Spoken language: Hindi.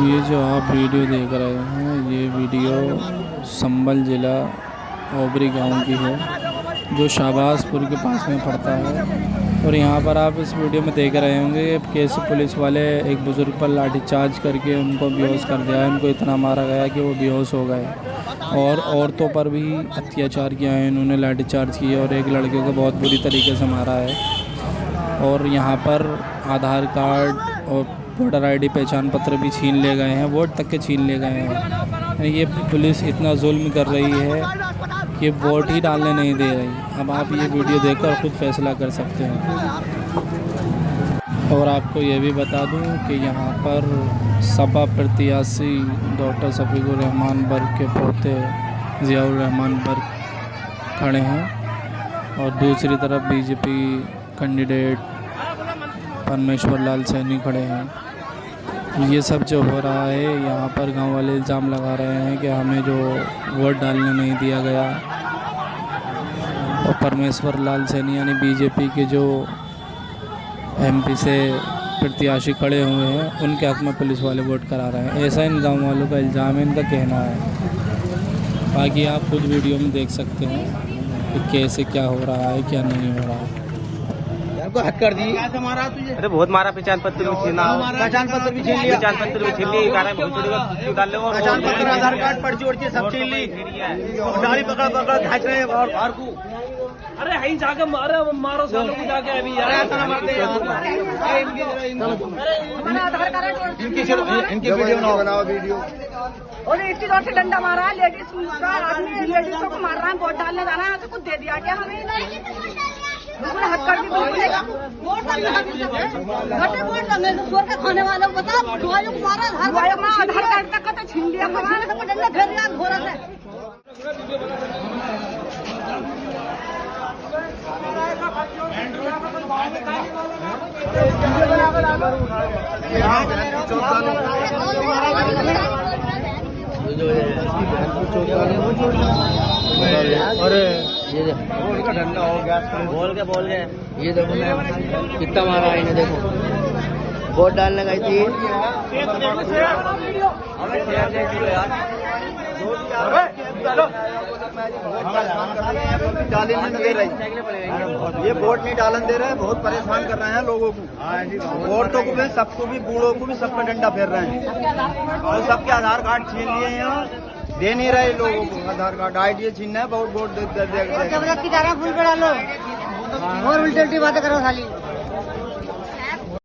ये जो आप वीडियो देख रहे हैं, ये वीडियो संभल ज़िला ओबरी गांव की है, जो शाहबाजपुर के पास में पड़ता है। और यहाँ पर आप इस वीडियो में देख रहे होंगे कि कैसे पुलिस वाले एक बुज़ुर्ग पर लाठीचार्ज करके उनको बेहोश कर दिया है। उनको इतना मारा गया कि वो बेहोश हो गए। और औरतों पर भी अत्याचार किया है, इन्होंने लाठीचार्ज किया और एक लड़के को बहुत बुरी तरीके से मारा है। और यहाँ पर आधार कार्ड और वोटर आईडी पहचान पत्र भी छीन ले गए हैं, वोट तक के छीन ले गए हैं। ये पुलिस इतना जुल्म कर रही है कि वोट ही डालने नहीं दे रही। अब आप ये वीडियो देखकर खुद फैसला कर सकते हैं। और आपको ये भी बता दूं कि यहाँ पर सपा प्रत्याशी डॉक्टर शफीकुर रहमान बर्ग के पोते ज़ियाउर रहमान बर्ग खड़े हैं और दूसरी तरफ बीजेपी कैंडिडेट परमेश्वर लाल सैनी खड़े हैं। ये सब जो हो रहा है, यहाँ पर गांव वाले इल्ज़ाम लगा रहे हैं कि हमें जो वोट डालने नहीं दिया गया। और परमेश्वर लाल सैनी यानी बीजेपी के जो एमपी से प्रत्याशी खड़े हुए हैं, उनके हक़ में पुलिस वाले वोट करा रहे हैं। ऐसा इन गांव वालों का इल्ज़ाम है, इनका कहना है। बाकी आप खुद वीडियो में देख सकते हैं कि कैसे क्या हो रहा है, क्या नहीं हो रहा है। हद कर दी। मारा तुझे? अरे बहुत मारा, पहचान पत्र भी छीना, पहचान पत्र भी छीन लिया, पहचान पत्र भी छीन लिया, बहुत डाल लो। पहचान पत्र, आधार कार्ड, पर्ची उड़ची सब छीन ली, गाड़ी पकड़ पकड़ खाच रहे हैं और बाहर को। अरे हई जाके मारो सालों को जाके अभी यार, ऐसा ना मारते यार। इनकी वीडियो बनाओ वीडियो। और इतनी जोर से डंडा मारा है, लेडीज का आदमी लेडीजों को मार रहा है। वोट डालने जाना है तो कुछ दे दिया क्या हमें? हद कर दी। वोट डालने स्वर के खाने वालों को बता, दुआओं को मारा, आधार कार्ड तक का तो छीन लिया। हमारे को डंडा घेर लिया घोड़ा से। अरे ये का डंडा हो गया, बोल के ये देखो मैं कितना मारा इन्हें, देखो वोट डालने गई थी। डालने नहीं दे रही, ये वोट नहीं डालने दे रहे हैं, बहुत परेशान कर रहे हैं लोगों को। औरतों को भी, सबको भी, बूढ़ों को भी, सब पे डंडा फेर रहे हैं और सबके आधार कार्ड छीन लिए हैं। यहाँ दे नहीं रहे लोगों को आधार कार्ड, आईडी छीनना है, बहुत वोट दे। फूल पे डालो और उल्टी उल्टी बातें करो खाली।